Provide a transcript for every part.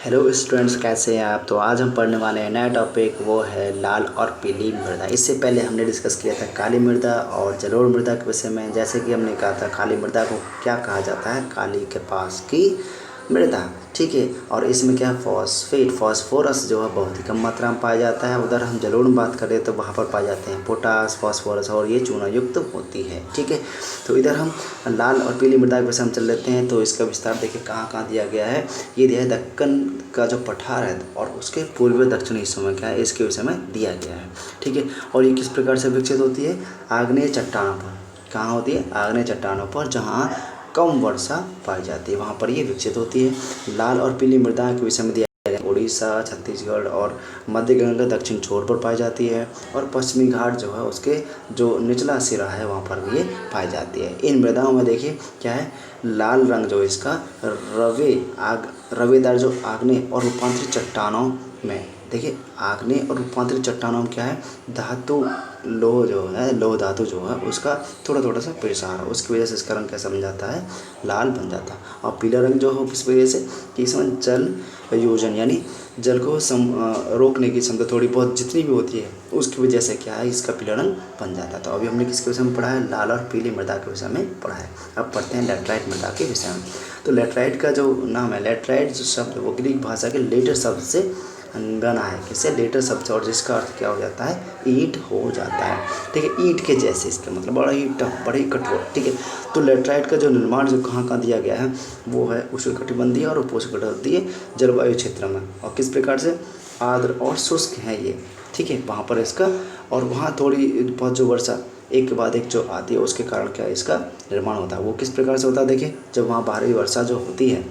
Hello students, कैसे हैं आप। तो आज हम पढ़ने वाले हैं नया टॉपिक, वो है लाल और पीली मृदा। इससे पहले हमने डिस्कस किया था काली मृदा और जलोढ़ मृदा के विषय में। जैसे कि हमने कहा था काली मृदा को क्या कहा जाता है, काली के पास की मृदा, ठीक है। और इसमें क्या है, फास्फोरस जो है बहुत ही कम मात्रा में पाया जाता है। उधर हम जलोढ़ में बात करें तो वहाँ पर पाए जाते हैं पोटास, फास्फोरस, और ये चूना युक्त होती है, ठीक है। तो इधर हम लाल और पीली मृदा के विषय में चल लेते हैं। तो इसका विस्तार देखिए कहाँ कहाँ दिया गया है। ये दिया है दक्कन का जो पठार है और उसके पूर्वी दक्षिणी हिस्सों में क्या है, इसके विषय में दिया गया है, ठीक है। और ये किस प्रकार से विकसित होती है, आग्नेय चट्टानों पर। कहाँ होती है, आग्नेय चट्टानों पर, जहाँ कम वर्षा पाई जाती है वहाँ पर ये विकसित होती है। लाल और पीली मृदा के विषय में दिया गया है उड़ीसा, छत्तीसगढ़ और मध्य गंगा दक्षिण छोर पर पाई जाती है। और पश्चिमी घाट जो है उसके जो निचला सिरा है वहाँ पर भी ये पाई जाती है। इन मृदाओं में देखिए क्या है, लाल रंग जो इसका रवेदार जो आग्नेय और रूपांतरित चट्टानों में, देखिए आग्नेय और रूपांतरित चट्टानों में क्या है, धातु लोह जो है, लोह धातु जो है उसका थोड़ा थोड़ा सा प्रसार है, उसकी वजह से इसका रंग कैसा बन जाता है, लाल बन जाता है। और पीला रंग जो हो किस वजह से, कि इसमें जल योजन यानी जल को रोकने की क्षमता थोड़ी बहुत जितनी भी होती है उसकी वजह से क्या है, इसका पीला रंग बन जाता है। तो अभी हमने किसके विषय में पढ़ा है, लाल और पीली मृदा के विषय में पढ़ा है। अब पढ़ते हैं लेटराइट मृदा के विषय में। तो लेटराइट का जो नाम है, लेटराइट जो शब्द वो ग्रीक भाषा के लेटर शब्द से बना है, किससे, लेटर शब्द से, और जिसका अर्थ क्या हो जाता है, ईंट हो जाता है, ठीक है। ईंट के जैसे, इसका मतलब बड़ा ही टफ, बड़ा ही कठोर, ठीक है। तो लेटराइट का जो निर्माण जो कहाँ कहाँ दिया गया है, वो है उष्णकटिबंधीय और उपोष्णकटिबंधीय जलवायु क्षेत्र में। और किस प्रकार से, आर्द्र और शुष्क है ये, ठीक है, वहाँ पर इसका, और वहाँ थोड़ी बहुत जो वर्षा एक के बाद एक जो आती है उसके कारण क्या है, इसका निर्माण होता है। वो किस प्रकार से होता है, देखिए जब वहाँ भारी वर्षा जो होती है,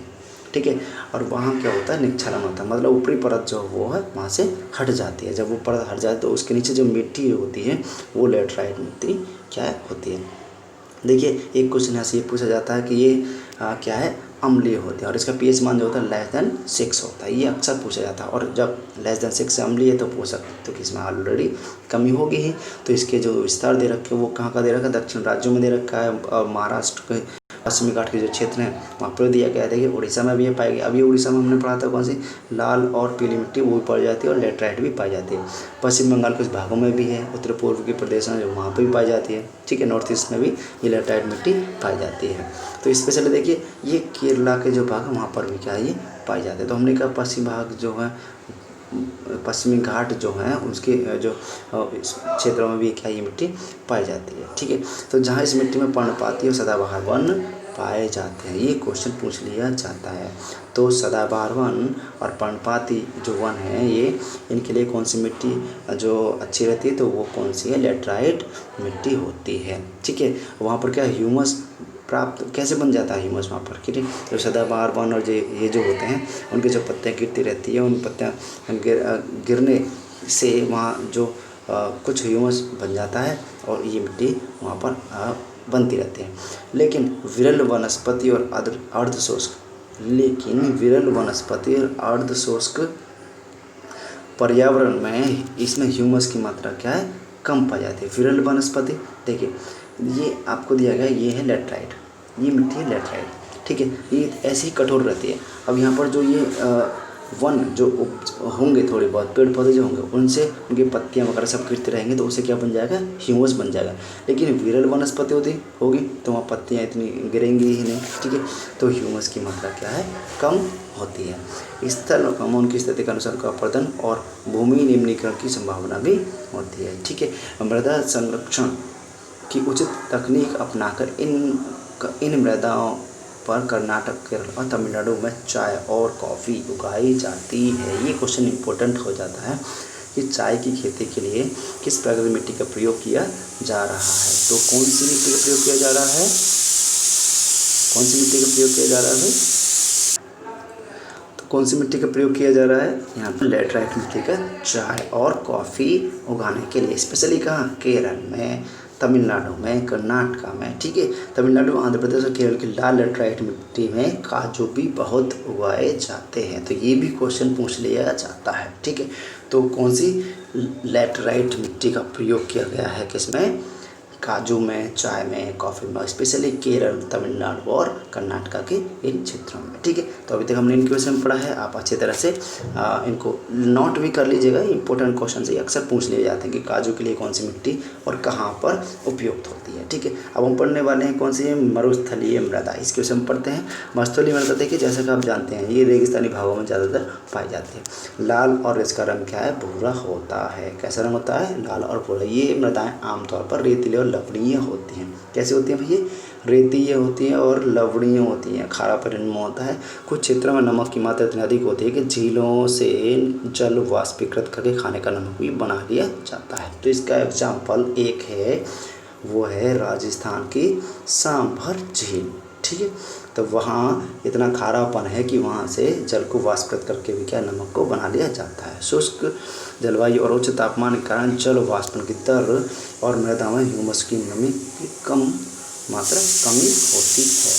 ठीक है, और वहाँ क्या होता है, निक्षालन होता है, मतलब ऊपरी परत जो वो है वहाँ से हट जाती है। जब वो परत हट जाए तो उसके नीचे जो मिट्टी होती है वो लेटराइट मिट्टी क्या होती है। देखिए एक क्वेश्चन यहाँ से ये पूछा जाता है कि ये क्या है, अम्लीय होती है, और इसका पीएच मान जो होता है <6 होता है, ये अक्सर पूछा जाता है। और जब <6 से अम्लीय है तो पोषक तो किसमें ऑलरेडी कमी होगी ही। तो इसके जो विस्तार दे रखे हैं वो कहाँ का दे रखा है, दक्षिण राज्यों में दे रखा है, और महाराष्ट्र के पश्चिमी घाट के जो क्षेत्र हैं वहाँ पर दिया गया है। देखिए उड़ीसा में भी ये पाई गई। अभी उड़ीसा में हमने पढ़ा था कौन सी, लाल और पीली मिट्टी वो भी पाई जाती है, और लेटराइट भी पाई जाती है। पश्चिम बंगाल कुछ भागों में भी है, उत्तर पूर्व के प्रदेश में जो वहाँ पर भी पाई जाती है, ठीक है। नॉर्थ ईस्ट में भी ये लेटराइट मिट्टी पाई जाती है। तो स्पेशली देखिए ये केरला के जो भाग है वहाँ पर भी क्या है, ये पाई जाते हैं। तो हमने कहा पश्चिम भाग जो है, पश्चिमी घाट जो हैं उसके जो क्षेत्रों में भी क्या ये मिट्टी पाई जाती है, ठीक है। तो जहाँ इस मिट्टी में पर्णपाती और सदाबहार वन पाए जाते हैं, ये क्वेश्चन पूछ लिया जाता है। तो सदाबहार वन और पर्णपाती जो वन है ये, इनके लिए कौन सी मिट्टी जो अच्छी रहती है, तो वो कौन सी है, लेटराइट मिट्टी होती है, ठीक है। वहाँ पर क्या ह्यूमस प्राप्त कैसे बन जाता है, ह्यूमस वहाँ पर, ठीक है। तो सदाबहार वन और ये जो होते हैं उनकी जो पत्तियाँ गिरती रहती है, उन पत्तियाँ गिरने से वहाँ जो कुछ ह्यूमस बन जाता है और ये मिट्टी वहाँ पर बनती रहती है। लेकिन विरल वनस्पति और अर्धशुष्क पर्यावरण में इसमें ह्यूमस की मात्रा क्या है, कम पाई जाती है। विरल वनस्पति, देखिए ये आपको दिया गया, ये है लेटराइट, ये मिट्टी है लेटराइट, ठीक है। ये ऐसी कठोर रहती है। अब यहाँ पर जो ये वन जो होंगे, थोड़ी बहुत पेड़ पौधे जो होंगे उनसे उनकी पत्तियाँ वगैरह सब गिरते रहेंगे तो उससे क्या बन जाएगा, ह्यूमस बन जाएगा। लेकिन विरल वनस्पति होगी तो वहाँ पत्तियाँ इतनी गिरेंगी ही नहीं, ठीक है। तो ह्यूमस की मात्रा क्या है, कम होती है। स्थल और कमोन की स्थिति के अनुसार का अपरदन और भूमि निम्नीकरण की संभावना भी होती है, ठीक है। मृदा संरक्षण की उचित तकनीक अपनाकर इन मृदाओं पर कर्नाटक, केरल और तमिलनाडु में चाय और कॉफ़ी उगाई जाती है। ये क्वेश्चन इंपॉर्टेंट हो जाता है कि चाय की खेती के लिए किस प्रकार की मिट्टी का प्रयोग किया जा रहा है। तो कौन सी मिट्टी का प्रयोग किया जा रहा है, कौन सी मिट्टी का प्रयोग किया जा रहा है, तो कौन सी मिट्टी का प्रयोग किया जा रहा है, यहाँ पर लेटराइट मिट्टी का चाय और कॉफ़ी उगाने के लिए। स्पेशली कहाँ, केरल में, तमिलनाडु में, कर्नाटका में, ठीक है। तमिलनाडु, आंध्र प्रदेश और केरल की लाल लेटराइट मिट्टी में काजू भी बहुत उगाए जाते हैं। तो ये भी क्वेश्चन पूछ लिया जाता है, ठीक है। तो कौन सी लेटराइट मिट्टी का प्रयोग किया गया है, किसमें, काजू में, चाय में, कॉफ़ी में, स्पेशली केरल, तमिलनाडु और कर्नाटका के इन क्षेत्रों में। ठीक है, तो अभी तक हमने इन क्वेश्चन पढ़ा है, आप अच्छी तरह से इनको नोट भी कर लीजिएगा। इंपॉर्टेंट क्वेश्चन से अक्सर पूछ लिए जाते हैं कि काजू के लिए कौन सी मिट्टी और कहाँ पर उपयुक्त होती है। ठीक है, अब हम पढ़ने वाले हैं कौन सी है, मरुस्थलीय मृदा। इस क्वेश्चन में पढ़ते हैं। मरुस्थलीय मृदा देखिए, जैसा कि आप जानते हैं ये रेगिस्तानी भागों में ज़्यादातर पाई जाती है। लाल और इसका रंग क्या है, भूरा होता है। कैसा रंग होता है, लाल और भूरा। ये मृदाएं आमतौर पर रेतीली और लवणीय होती हैं। कैसी होती हैं भैया, रेतीय होती हैं और लवणीय होती हैं। खारापन इनमें होता है। कुछ क्षेत्रों में नमक की मात्रा इतनी अधिक होती है कि झीलों से जल वाष्पीकृत करके खाने का नमक भी बना लिया जाता है। तो इसका एग्जाम्पल एक है, वो है राजस्थान की सांभर झील। ठीक है, तो वहाँ इतना खारापन है कि वहाँ से जल को वाष्पित करके भी क्या, नमक को बना लिया जाता है। शुष्क जलवायु और उच्च तापमान के कारण जल वाष्पन की दर और मृदा में ह्यूमस की नमी की कमी होती है।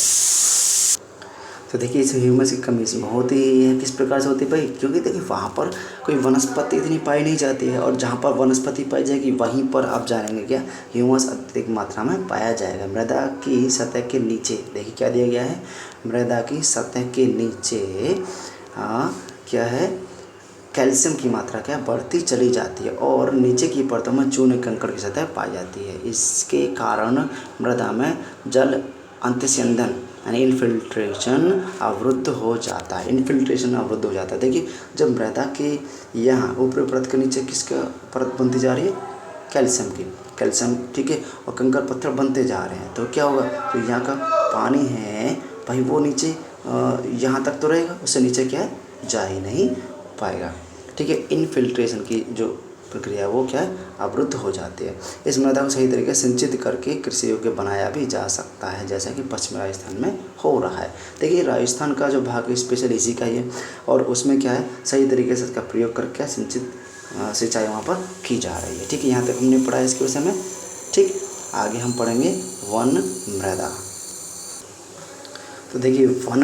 तो देखिए, इस ह्यूमस की कमी इसमें होती ही है। किस प्रकार से होती है भाई, क्योंकि देखिए वहाँ पर कोई वनस्पति इतनी पाई नहीं जाती है, और जहाँ पर वनस्पति पाई जाएगी वहीं पर आप जानेंगे क्या, ह्यूमस अधिक मात्रा में पाया जाएगा। मृदा की सतह के नीचे देखिए क्या दिया गया है, मृदा की सतह के नीचे क्या है, कैल्शियम की मात्रा क्या बढ़ती चली जाती है और नीचे की परतों में चूने कंकड़ की सतह पाई जाती है। इसके कारण मृदा में जल अंतस्यंदन यानी इन्फिल्ट्रेशन अवरुद्ध हो जाता है। इन्फिल्ट्रेशन अवरुद्ध हो जाता है। देखिए, जब मृदा के यहाँ ऊपरी परत के नीचे किसका परत बनती जा रही है, कैल्शियम की, कैल्शियम। ठीक है, और कंकड़ पत्थर बनते जा रहे हैं, तो क्या होगा, तो यहाँ का पानी है भाई वो नीचे यहाँ तक तो रहेगा, उससे नीचे क्या है, जा ही नहीं पाएगा। ठीक है, इनफिल्ट्रेशन की जो प्रक्रिया वो क्या है, अवरुद्ध हो जाती है। इस मृदा को सही तरीके से सिंचित करके कृषि योग्य बनाया भी जा सकता है, जैसा कि पश्चिमी राजस्थान में हो रहा है। देखिए, राजस्थान का जो भाग है स्पेशल इसी का ही है, और उसमें क्या है, सही तरीके से इसका प्रयोग करके सिंचित सिंचाई वहाँ पर की जा रही है। ठीक है, यहाँ तक हमने पढ़ा है इसके विषय में। ठीक, आगे हम पढ़ेंगे वन मृदा। तो देखिए, वन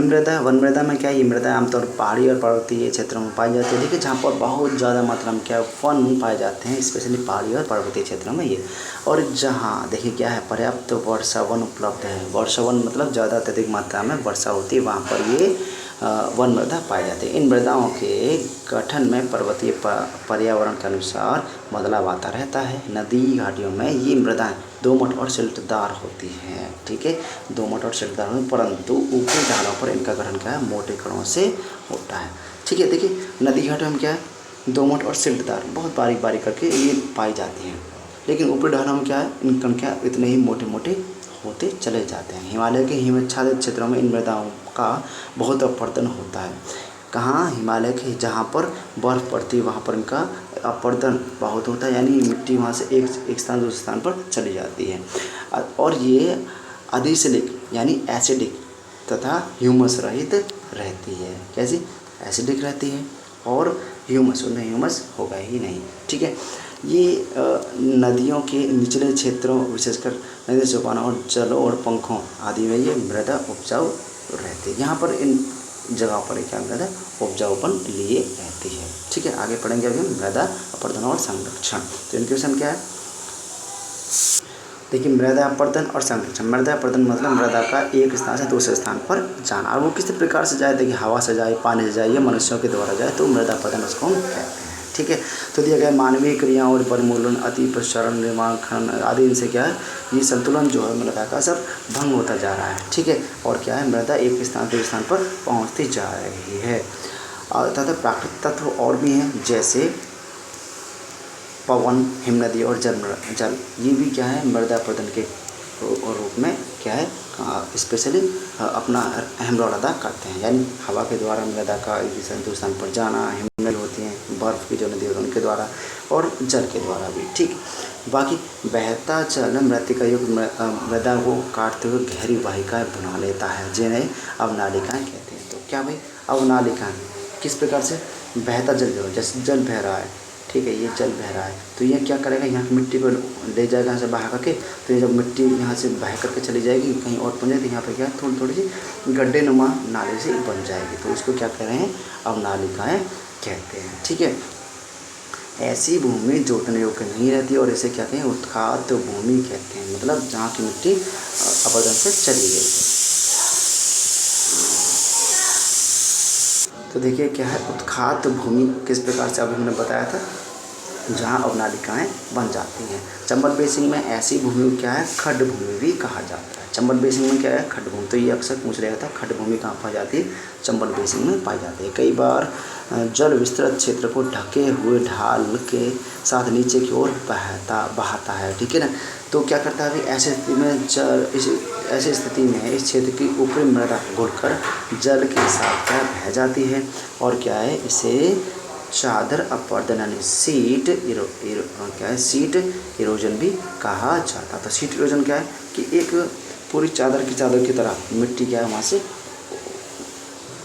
मृदा में क्या है, ये मृदा आमतौर पर पहाड़ी और पर्वतीय क्षेत्रों में पाई जाती है। देखिए, जहाँ पर बहुत ज़्यादा मात्रा में क्या वन पाए जाते हैं, स्पेशली पहाड़ी और पर्वतीय क्षेत्रों में ये। और जहाँ देखिए क्या है, पर्याप्त वर्षा वन उपलब्ध है। वर्षा वन मतलब ज़्यादा अत्यधिक मात्रा में वर्षा होती है, वहाँ पर ये वन मृदा पाए जाते हैं। इन मृदाओं के गठन में पर्वतीय पर्यावरण के अनुसार बदलाव आता रहता है। नदी घाटियों में ये मृदाएं दोमट और सिल्टदार होती हैं। ठीक है, दोमट और सिल्टदार होती हैं, परंतु ऊपरी ढालों पर इनका गठन क्या है, मोटे कणों से होता है। ठीक है, देखिए नदी घाटियों में क्या है, दोमट और सिल्टदार बहुत बारीक बारीक करके ये पाई जाती हैं, लेकिन ऊपरी ढालों में क्या है, इनका क्या इतने ही मोटे मोटे होते चले जाते हैं। हिमालय के हिमच्छादित क्षेत्रों में इन मृदाओं का बहुत अपरदन होता है। कहाँ, हिमालय के जहाँ पर बर्फ़ पड़ती है वहाँ पर इनका अपरदन बहुत होता है, यानी मिट्टी वहाँ से एक स्थान दूसरे स्थान पर चली जाती है। और ये अदिशलिक यानी एसिडिक तथा ह्यूमस रहित रहती है। कैसी, एसिडिक रहती है और ह्यूमस, उनमें ह्यूमस होगा ही नहीं। ठीक है, ये नदियों के निचले क्षेत्रों विशेषकर नदी सोपानों और जलों और पंखों आदि में ये मृदा उपजाऊ रहती है। यहाँ पर इन जगह पर क्या मृदा उपजाऊपन लिए रहती है। ठीक है, आगे पढ़ेंगे अभी मृदा अपरदन और संरक्षण। तो इनके क्वेश्चन क्या है, देखिए मृदा अपरदन और संरक्षण। मृदा अपरदन मतलब मृदा का एक स्थान से दूसरे स्थान पर जाना, और वो किस प्रकार से जाए, देखिए हवा से जाए, पानी से जाए या मनुष्यों के द्वारा जाए, तो मृदा अपरदन उसको हम कहते हैं। ठीक है, तो दिया गया मानवीय क्रियाओं और वनोन्मूलन, अति प्रसारण, निर्माण, खनन आदि, इनसे क्या है, ये संतुलन जो है मृदा का सब भंग होता जा रहा है। ठीक है, और क्या है, मृदा एक स्थान से दूसरे स्थान पर पहुँचती जा रही है। तथा प्राकृतिक तत्व और भी हैं, जैसे पवन, हिमनदी और जल, ये भी क्या है, मृदा अपरदन के रूप में क्या है, स्पेशली अपना अहम रोल अदा करते हैं। यानी हवा के द्वारा मृदा का एक दूसरे स्थान पर जाना, हिमनदी होती हैं, बर्फ़ की जो नदी होती है उनके द्वारा, और जल के द्वारा भी। ठीक, बाकी बहता जल मृत्तिका युक्त मृदा को काटते हुए गहरी वाहिकाएँ बना लेता है, जिन्हें अवनालिकाएँ कहते हैं। तो क्या भाई, अवनालिकाएँ किस प्रकार से, बहता जल जो जैसे जल बह रहा है, ठीक है, ये जल बह रहा है, तो ये क्या करेगा, यहाँ की मिट्टी को ले जाएगा यहाँ से बहा करके, तो ये जब मिट्टी यहाँ से बह करके चली जाएगी कहीं और पहुँच जाएगी, यहाँ पे क्या है, थोड़ी थोड़ी सी गड्ढे नुमा नाले से बन जाएगी, तो इसको क्या कह रहे हैं, अवनालिकाएँ कहते हैं। ठीक है, ऐसी भूमि जोतने योग्य नहीं रहती और इसे कहते हैं उत्खात भूमि कहते हैं, मतलब जहाँ की मिट्टी अपरदन से चली गई। तो देखिए क्या है उत्खात भूमि, किस प्रकार से अभी मैंने बताया था, जहाँ अवनालिकाएँ बन जाती हैं। चंबल बेसिन में ऐसी भूमि को क्या है खड्ड भूमि भी कहा जाता है। चंबल बेसिन में क्या है खड्ड भूमि, तो ये अक्सर पूछ रहा था खड्ड भूमि कहाँ पाई जाती है, चंबल बेसिन में पाई जाती है। कई बार जल विस्तृत क्षेत्र को ढके हुए ढाल के साथ नीचे की ओर बहाता है, ठीक है ना। तो क्या करता है अभी ऐसी स्थिति में ऐसी स्थिति में इस क्षेत्र की ऊपरी मृदा घुलकर जल के साथ क्या बह जाती है और क्या है इसे चादर अपवर्तन यानी सीट क्या है सीट इरोजन भी कहा जाता है। तो सीट इरोजन क्या है कि एक पूरी चादर की तरह मिट्टी क्या है वहाँ से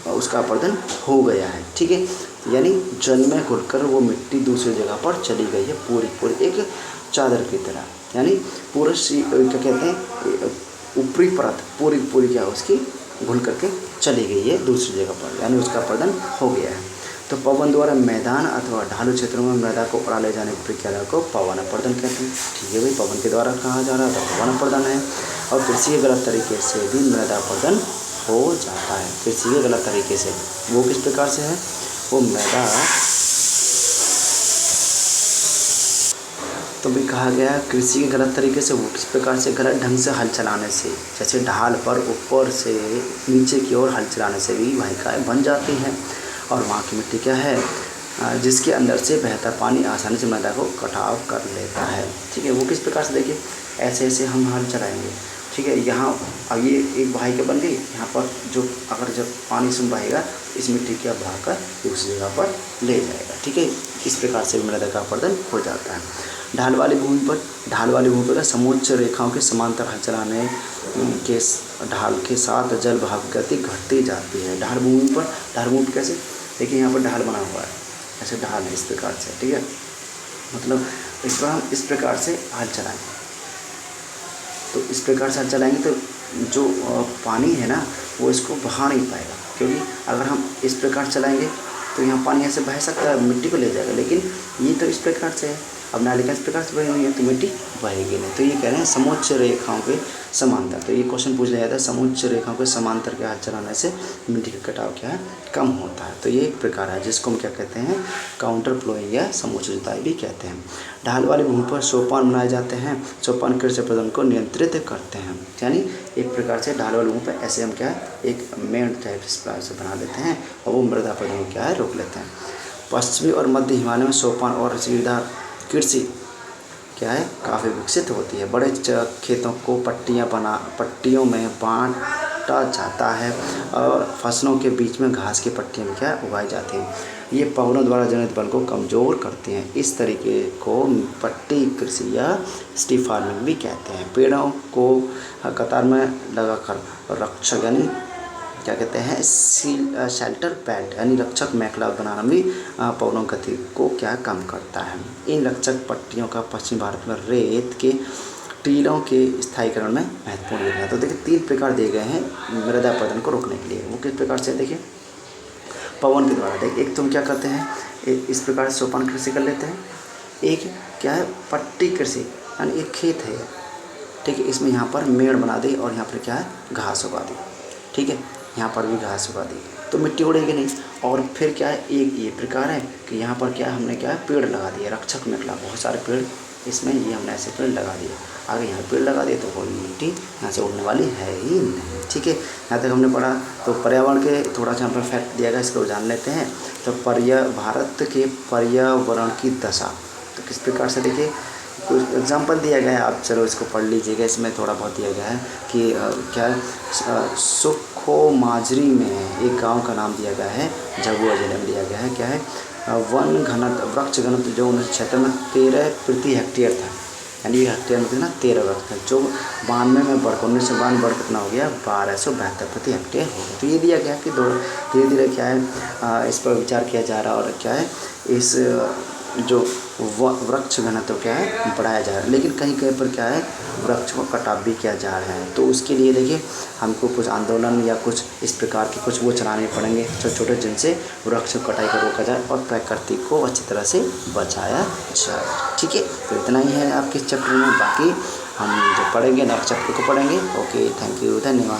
उसका अपवर्तन हो गया है, ठीक है। यानी जल में घुलकर वो मिट्टी दूसरी जगह पर चली गई है पूरी एक चादर की तरह, यानी पूरा क्या कहते हैं ऊपरी परत पूरी क्या उसकी घुल करके चली गई है दूसरी जगह पर, यानी उसका अपवर्तन हो गया है। तो पवन द्वारा मैदान अथवा ढालू क्षेत्रों में मृदा को उड़ा ले जाने की प्रक्रिया को पवन अपवर्तन कहते हैं, ठीक है भाई। पवन के द्वारा कहा जा रहा है तो पवन अपवर्तन है। और कृषि के गलत तरीके से भी मृदा अपवर्तन हो जाता है, कृषि के गलत तरीके से। वो किस प्रकार से है, वो मृदा तो भी कहा गया है कृषि के गलत तरीके से, वो किस प्रकार से गलत ढंग से हल चलाने से, जैसे ढाल पर ऊपर से नीचे की ओर हल चलाने से भी वाहिकाएँ बन जाती हैं और वहाँ की मिट्टी क्या है जिसके अंदर से बहता पानी आसानी से मृदा को कटाव कर लेता है, ठीक है। वो किस प्रकार से देखिए ऐसे हम हल चलाएंगे, ठीक है। यहाँ अब ये एक वाहिका बन गई, यहाँ पर जब पानी सुन बहेगा इस मिट्टी की बहाकर दूसरी जगह पर ले जाएगा, ठीक है। इस प्रकार से मृदा का अपवर्तन हो जाता है। ढाल वाली भूमि पर समोच्च रेखाओं के समांतर हल चलाने के ढाल के साथ जल बहाव गति घटती जाती है। ढाल भूमि पर कैसे देखिए यहाँ पर ढाल बना हुआ है, ऐसे ढाल है इस प्रकार से, ठीक है। मतलब इस पर हम इस प्रकार से हल चलाएंगे, तो इस प्रकार से हल चलाएंगे तो जो पानी है ना वो इसको बहा नहीं पाएगा, क्योंकि अगर हम इस प्रकार चलाएंगे तो यहाँ पानी ऐसे बह सकता है मिट्टी को ले जाएगा, लेकिन ये तो इस प्रकार से है, अब नालिका इस प्रकार से बही हुई है तो मिट्टी बहेगी नहीं। तो ये कह रहे हैं समोच्च रेखाओं के समांतर, तो ये क्वेश्चन पूछ लिया जाता है समोच्च रेखाओं के समांतर के हाथ चलाने से मिट्टी का कटाव क्या है कम होता है। तो ये एक प्रकार है जिसको हम क्या कहते हैं काउंटर फ्लोइंग या समोच्च जुताई भी कहते हैं। ढाल वाली भूमि पर सोपान बनाए जाते हैं, सोपान कृषि प्रजनन को नियंत्रित करते हैं, यानी एक प्रकार से ढाल वाली भूमि पर ऐसे हम क्या है एक मेड़ टाइप से बना लेते हैं और वो मृदा प्रजनन क्या है रोक लेते हैं। पश्चिमी और मध्य हिमालय में सोपान और सीढ़ीदार कृषि क्या है काफ़ी विकसित होती है। बड़े खेतों को पट्टियों में बांटा जाता है और फसलों के बीच में घास की पट्टियाँ भी क्या उगाई जाती हैं। ये पवनों द्वारा जनित बल को कमज़ोर करते हैं। इस तरीके को पट्टी कृषि या स्ट्रीप फार्मिंग भी कहते हैं। पेड़ों को कतार में लगाकर रक्षक यानी क्या कहते हैं शेल्टर पैड यानी रक्षक मैकला बनाना भी पवनों गति को क्या कम करता है। इन रक्षक पट्टियों का पश्चिम भारत में रेत के टीलों के स्थायीकरण में महत्वपूर्ण योगदान है। तो देखिए 3 प्रकार दिए गए हैं मृदा अपरदन को रोकने के लिए। वो किस प्रकार से देखिए पवन के द्वारा देखिए, एक तुम क्या करते हैं इस प्रकार से सोपान कृषि कर लेते हैं, एक क्या है पट्टी कृषि यानी एक खेत है, ठीक है, इसमें यहाँ पर मेड़ बना दी और यहाँ पर क्या है घास उगा दी, ठीक है, यहाँ पर भी घास उगा दी तो मिट्टी उड़ेगी नहीं। और फिर क्या है एक ये प्रकार है कि यहाँ पर क्या हमने क्या है पेड़ लगा दिए, रक्षक निकला बहुत सारे पेड़, इसमें ये हमने ऐसे पेड़ लगा दिए, आगे यहाँ पेड़ लगा दिए तो कोई मिट्टी यहाँ से उड़ने वाली है ही नहीं, ठीक है। यहाँ तक हमने पढ़ा। तो पर्यावरण के थोड़ा सा यहाँ पर फैक्ट दिया गया, इसको जान लेते हैं। तो भारत के पर्यावरण की दशा तो किस प्रकार से देखिए कुछ एग्जाम्पल दिया गया है, आप चलो इसको पढ़ लीजिएगा। इसमें थोड़ा बहुत दिया गया है कि क्या सुखो माजरी में एक गांव का नाम दिया गया है, झाबुआ जिले में दिया गया है। क्या है वन घनत्व वृक्ष घनत्व जो 1976 में 13 प्रति हेक्टेयर था, यानी हेक्टेयर में कितना 13 वृक्ष था, जो 92 में बढ़कर 1992 बढ़ कितना हो गया 1272 प्रति हेक्टेयर हो गया। तो ये दिया गया कि धीरे धीरे क्या है इस पर विचार किया जा रहा है और क्या है इस जो वृक्ष घनत्व क्या है बढ़ाया जा रहा है, लेकिन कहीं कहीं पर क्या है वृक्ष को कटाव भी किया जा रहा है। तो उसके लिए देखिए हमको कुछ आंदोलन या कुछ इस प्रकार के कुछ वो चलाने पड़ेंगे छोटे छोटे, जिनसे वृक्ष कटाई को रोका जाए और प्रकृति को अच्छी तरह से बचाया जाए। ठीक है, तो इतना ही है आपके इस चैप्टर में। बाकी हम जो पढ़ेंगे नेक्स्ट चैप्टर को पढ़ेंगे। ओके, थैंक यू, धन्यवाद।